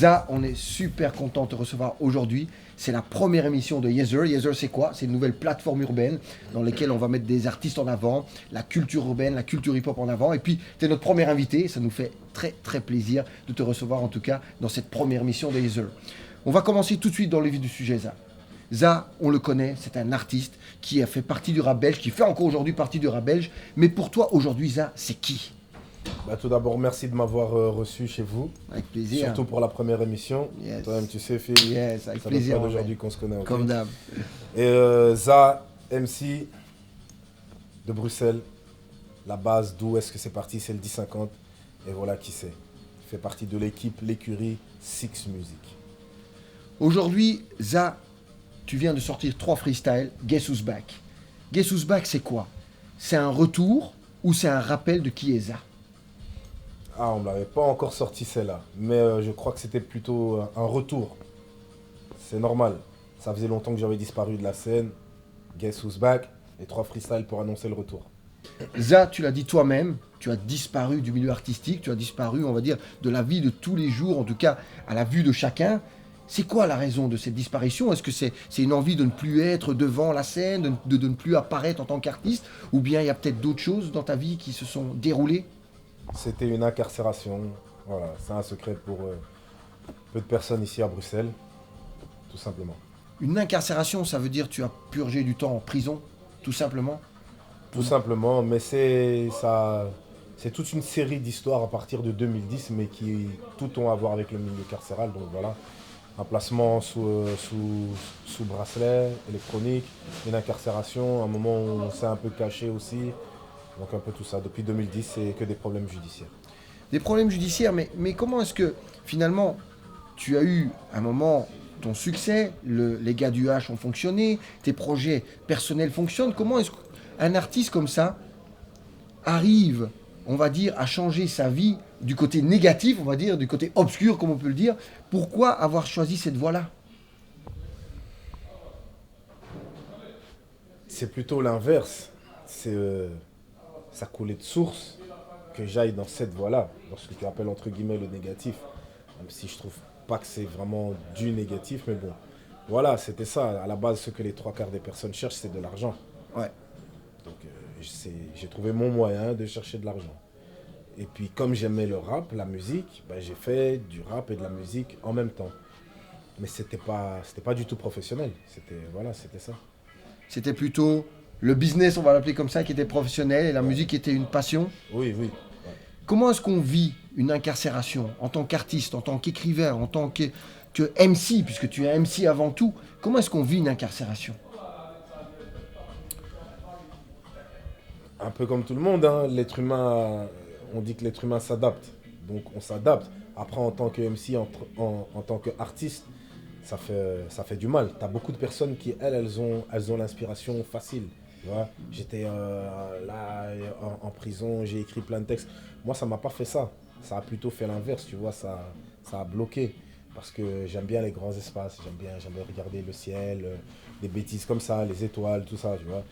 Za, on est super content de te recevoir aujourd'hui. C'est la première émission de Yezer. Yezer, c'est quoi? C'est une nouvelle plateforme urbaine dans laquelle on va mettre des artistes en avant, la culture urbaine, la culture hip-hop en avant. Et puis, tu es notre premier invité. Ça nous fait très, très plaisir de te recevoir, en tout cas, dans cette première émission de Yezer. On va commencer tout de suite dans le vif du sujet, Za. Za, on le connaît, c'est un artiste qui a fait partie du rap belge, qui fait encore aujourd'hui partie du rap belge. Mais pour toi, aujourd'hui, Za, c'est qui? Tout d'abord, merci de m'avoir reçu chez vous. Avec plaisir. Surtout pour la première émission. Yes. Toi-même, tu sais, Phil. Yes, avec ça plaisir. Ça d'aujourd'hui qu'on se connaît. Okay. Comme d'hab. Et Za, MC de Bruxelles. La base, d'où est-ce que c'est parti? C'est le 1050. Et voilà qui c'est. Il fait partie de l'équipe, l'écurie Six Music. Aujourd'hui, Za, tu viens de sortir 3 freestyles. Guess Who's Back. Guess Who's Back, c'est quoi? C'est un retour ou c'est un rappel de qui est Za? Ah, on ne l'avait pas encore sorti celle-là. Mais je crois que c'était plutôt un retour. C'est normal. Ça faisait longtemps que j'avais disparu de la scène. Guess Who's Back. Et 3 freestyles pour annoncer le retour. Za, tu l'as dit toi-même, tu as disparu du milieu artistique, tu as disparu, on va dire, de la vie de tous les jours, en tout cas à la vue de chacun. C'est quoi la raison de cette disparition? Est-ce que c'est une envie de ne plus être devant la scène, de ne plus apparaître en tant qu'artiste? Ou bien il y a peut-être d'autres choses dans ta vie qui se sont déroulées? C'était une incarcération. Voilà, c'est un secret pour peu de personnes ici à Bruxelles, tout simplement. Une incarcération, ça veut dire tu as purgé du temps en prison, tout simplement? Tout simplement, mais c'est toute une série d'histoires à partir de 2010, mais qui tout ont à voir avec le milieu carcéral. Donc voilà, un placement sous bracelet électronique, une incarcération, un moment où on s'est un peu caché aussi. Donc un peu tout ça. Depuis 2010, c'est que des problèmes judiciaires. Des problèmes judiciaires, mais comment est-ce que finalement tu as eu un moment ton succès, les gars du H ont fonctionné, tes projets personnels fonctionnent? Comment est-ce qu'un artiste comme ça arrive, on va dire, à changer sa vie du côté négatif, on va dire, du côté obscur, comme on peut le dire? Pourquoi avoir choisi cette voie-là? C'est plutôt l'inverse. Ça coulait de source que j'aille dans cette voie-là, dans ce que tu appelles entre guillemets le négatif. Même si je trouve pas que c'est vraiment du négatif, mais bon. Voilà, c'était ça. À la base, ce que les 3/4 des personnes cherchent, c'est de l'argent. Ouais. Donc j'ai trouvé mon moyen de chercher de l'argent. Et puis comme j'aimais le rap, la musique, j'ai fait du rap et de la musique en même temps. Mais c'était pas du tout professionnel. C'était ça. C'était plutôt le business, on va l'appeler comme ça, qui était professionnel et la musique était une passion. Oui. Ouais. Comment est-ce qu'on vit une incarcération en tant qu'artiste, en tant qu'écrivain, en tant que MC, puisque tu es MC avant tout? Comment est-ce qu'on vit une incarcération? Un peu comme tout le monde, hein, l'être humain, on dit que l'être humain s'adapte. Donc on s'adapte. Après, en tant que MC, en tant qu'artiste, ça fait du mal. Tu as beaucoup de personnes qui, elles ont l'inspiration facile. Tu vois, j'étais là en prison, j'ai écrit plein de textes. Moi, ça m'a pas fait ça. Ça a plutôt fait l'inverse, tu vois, ça a bloqué. Parce que j'aime bien les grands espaces, j'aime bien regarder le ciel, des bêtises comme ça, les étoiles, tout ça, tu vois.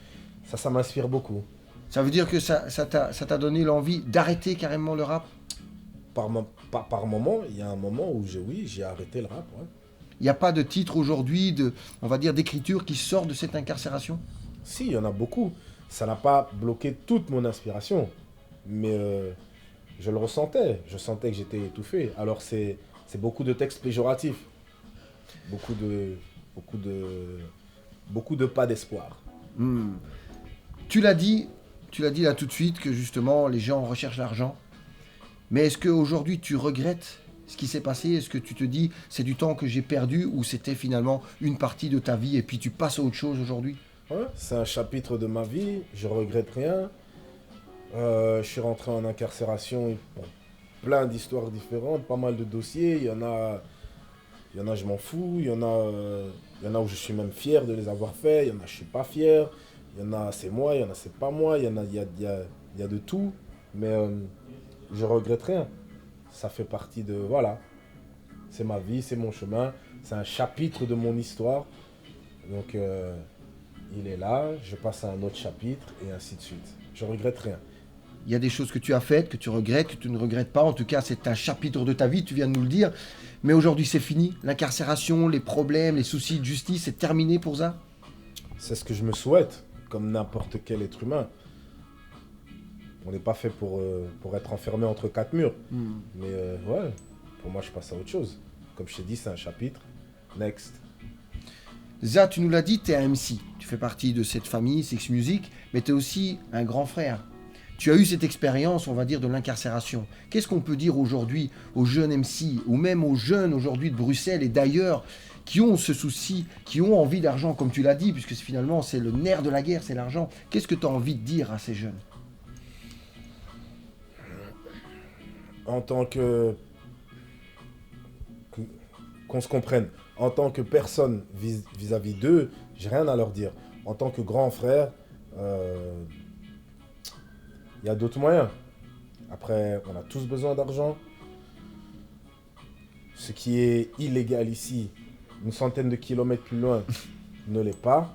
Ça m'inspire beaucoup. Ça veut dire que ça t'a donné l'envie d'arrêter carrément le rap? Par moment, il y a un moment où j'ai arrêté le rap. Ouais. Il n'y a pas de titre aujourd'hui, on va dire, d'écriture qui sort de cette incarcération? Si, il y en a beaucoup. Ça n'a pas bloqué toute mon inspiration. Mais je le ressentais. Je sentais que j'étais étouffé. Alors c'est beaucoup de textes péjoratifs. Beaucoup de pas d'espoir. Tu l'as dit là tout de suite que justement les gens recherchent l'argent. Mais est-ce qu'aujourd'hui tu regrettes ce qui s'est passé? Est-ce que tu te dis c'est du temps que j'ai perdu ou c'était finalement une partie de ta vie et puis tu passes à autre chose aujourd'hui? Ouais, c'est un chapitre de ma vie, je regrette rien. Je suis rentré en incarcération pour plein d'histoires différentes, pas mal de dossiers. Il y en a je m'en fous, il y en a où je suis même fier de les avoir faits, il y en a je suis pas fier, il y en a c'est moi, il y en a c'est pas moi, il y a de tout. Mais je regrette rien. Ça fait partie de... Voilà. C'est ma vie, c'est mon chemin. C'est un chapitre de mon histoire. Donc, il est là. Je passe à un autre chapitre et ainsi de suite. Je regrette rien. Il y a des choses que tu as faites, que tu regrettes, que tu ne regrettes pas. En tout cas, c'est un chapitre de ta vie, tu viens de nous le dire. Mais aujourd'hui, c'est fini. L'incarcération, les problèmes, les soucis de justice, c'est terminé pour ça. C'est ce que je me souhaite, comme n'importe quel être humain. On n'est pas fait pour être enfermé entre quatre murs. Mais ouais, pour moi, je passe à autre chose. Comme je t'ai dit, c'est un chapitre. Next. Za, tu nous l'as dit, tu es un MC. Tu fais partie de cette famille, Six Music, mais tu es aussi un grand frère. Tu as eu cette expérience, on va dire, de l'incarcération. Qu'est-ce qu'on peut dire aujourd'hui aux jeunes MC, ou même aux jeunes aujourd'hui de Bruxelles et d'ailleurs, qui ont ce souci, qui ont envie d'argent, comme tu l'as dit, puisque finalement, c'est le nerf de la guerre, c'est l'argent. Qu'est-ce que tu as envie de dire à ces jeunes? En tant que... Qu'on se comprenne. En tant que personne vis-à-vis d'eux, j'ai rien à leur dire. En tant que grand frère, il y a d'autres moyens. Après, on a tous besoin d'argent. Ce qui est illégal ici, une centaine de kilomètres plus loin, ne l'est pas.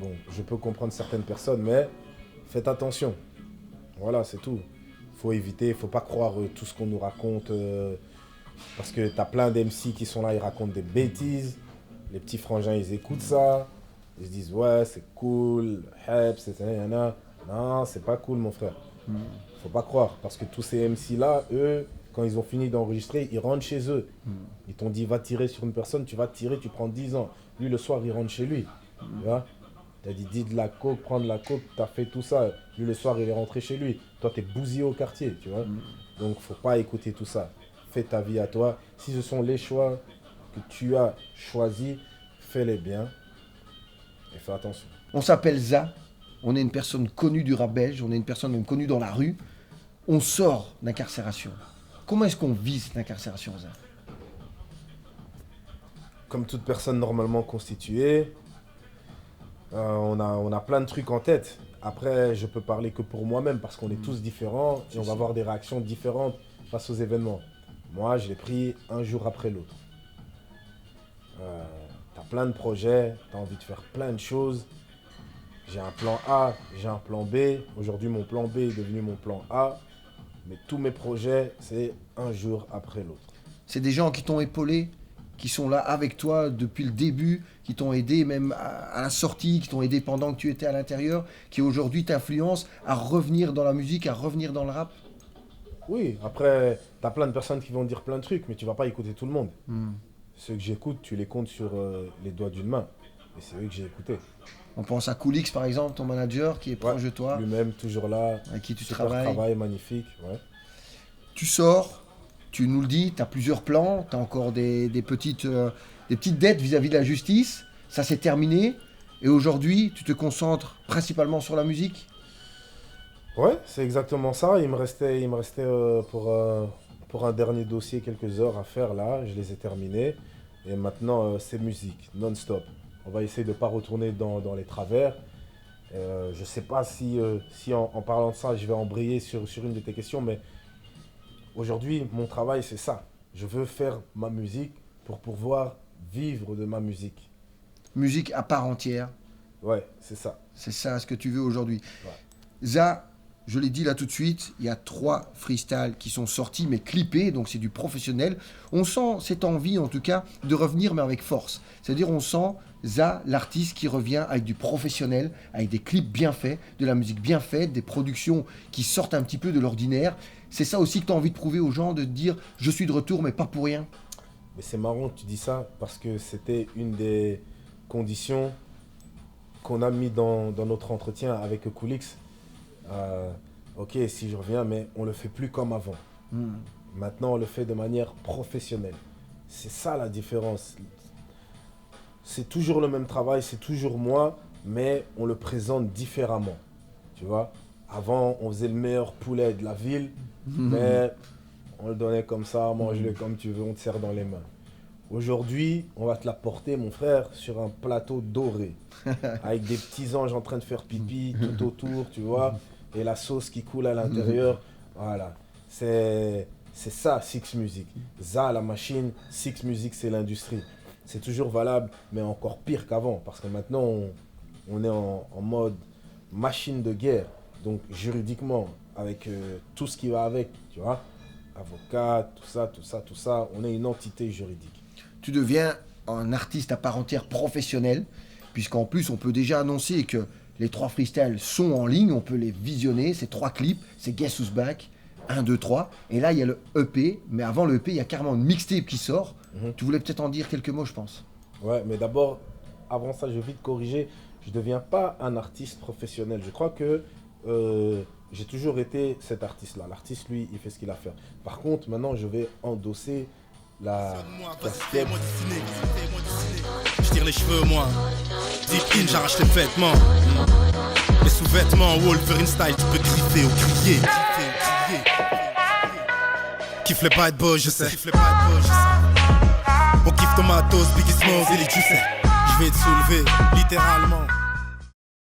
Bon, je peux comprendre certaines personnes, mais faites attention. Voilà, c'est tout. Faut éviter, faut pas croire tout ce qu'on nous raconte. Parce que tu as plein d'MC qui sont là, ils racontent des bêtises. Les petits frangins, ils écoutent ça. Ils se disent, ouais, c'est cool, hype, c'est ça, non, c'est pas cool, mon frère. Faut pas croire. Parce que tous ces MC-là, eux, quand ils ont fini d'enregistrer, ils rentrent chez eux. Ils t'ont dit, va tirer sur une personne, tu vas tirer, tu prends 10 ans. Lui, le soir, il rentre chez lui. Tu vois? T'as dit, dis de la coke, prends de la coke, t'as fait tout ça. Lui, le soir, il est rentré chez lui. Toi, t'es bousillé au quartier, tu vois? Donc, faut pas écouter tout ça. Fais ta vie à toi. Si ce sont les choix que tu as choisis, fais-les bien. Et fais attention. On s'appelle Za. On est une personne connue du rap belge. On est une personne même connue dans la rue. On sort d'incarcération. Comment est-ce qu'on vit cette incarcération, Za? Comme toute personne normalement constituée, on a plein de trucs en tête. Après, je peux parler que pour moi-même parce qu'on est tous différents et on va avoir des réactions différentes face aux événements. Moi, je l'ai pris un jour après l'autre. Tu as plein de projets, tu as envie de faire plein de choses. J'ai un plan A, j'ai un plan B. Aujourd'hui, mon plan B est devenu mon plan A. Mais tous mes projets, c'est un jour après l'autre. C'est des gens qui t'ont épaulé, qui sont là avec toi depuis le début, qui t'ont aidé même à la sortie, qui t'ont aidé pendant que tu étais à l'intérieur, qui aujourd'hui t'influencent à revenir dans la musique, à revenir dans le rap. Oui, après, tu as plein de personnes qui vont dire plein de trucs, mais tu vas pas écouter tout le monde. Ceux que j'écoute, tu les comptes sur les doigts d'une main. Et c'est eux que j'ai écoutés. On pense à Coolix par exemple, ton manager qui est proche de toi, Lui-même, toujours là. avec qui tu Super travailles. travail, magnifique. Ouais. Tu sors, tu nous le dis, tu as plusieurs plans, tu as encore des petites dettes vis-à-vis de la justice. Ça s'est terminé. Et aujourd'hui, tu te concentres principalement sur la musique. Ouais, c'est exactement ça. Il me restait pour un dernier dossier quelques heures à faire là. Je les ai terminés. Et maintenant, c'est musique, non-stop. On va essayer de ne pas retourner dans les travers. Je ne sais pas si en parlant de ça, je vais embrayer sur une de tes questions, mais aujourd'hui, mon travail, c'est ça. Je veux faire ma musique pour pouvoir vivre de ma musique. Musique à part entière. Ouais, c'est ça. C'est ça ce que tu veux aujourd'hui. Ouais. Ça, je l'ai dit là tout de suite, il y a 3 freestyles qui sont sortis, mais clippés, donc c'est du professionnel. On sent cette envie, en tout cas, de revenir, mais avec force. C'est-à-dire, on sent Za, l'artiste qui revient avec du professionnel, avec des clips bien faits, de la musique bien faite, des productions qui sortent un petit peu de l'ordinaire. C'est ça aussi que tu as envie de prouver aux gens, de te dire, je suis de retour, mais pas pour rien. Mais c'est marrant que tu dis ça, parce que c'était une des conditions qu'on a mis dans notre entretien avec Coolix. Ok, si je reviens, mais on le fait plus comme avant. Maintenant, on le fait de manière professionnelle. C'est ça la différence. C'est toujours le même travail, c'est toujours moi, mais on le présente différemment. Tu vois, avant, on faisait le meilleur poulet de la ville, mais on le donnait comme ça, mange-le comme tu veux, on te sert dans les mains. Aujourd'hui, on va te la porter, mon frère, sur un plateau doré, avec des petits anges en train de faire pipi tout autour, tu vois, et la sauce qui coule à l'intérieur. Voilà, c'est ça, Six Music. Ça, la machine, Six Music, c'est l'industrie. C'est toujours valable, mais encore pire qu'avant, parce que maintenant, on est en mode machine de guerre. Donc, juridiquement, avec tout ce qui va avec, tu vois. Avocat, tout ça. On est une entité juridique. Tu deviens un artiste à part entière professionnel, puisqu'en plus, on peut déjà annoncer que les 3 freestyles sont en ligne, on peut les visionner, ces 3 clips, c'est Guess Who's Back, 1, 2, 3. Et là, il y a le EP, mais avant le EP, il y a carrément une mixtape qui sort. Tu voulais peut-être en dire quelques mots, je pense. Ouais, mais d'abord, avant ça, je vais vite corriger. Je ne deviens pas un artiste professionnel. Je crois que j'ai toujours été cet artiste-là. L'artiste, lui, il fait ce qu'il a à faire. Par contre, maintenant, je vais endosser la casquette. Je tire les cheveux, moi. Deep in, j'arrache les vêtements. Les sous-vêtements, Wolverine style, tu peux griffer ou crier. Kiffe les bad boys, je sais. On kiffe Tomatos, Biggie Smalls et les Juicy. Je vais te soulever, littéralement.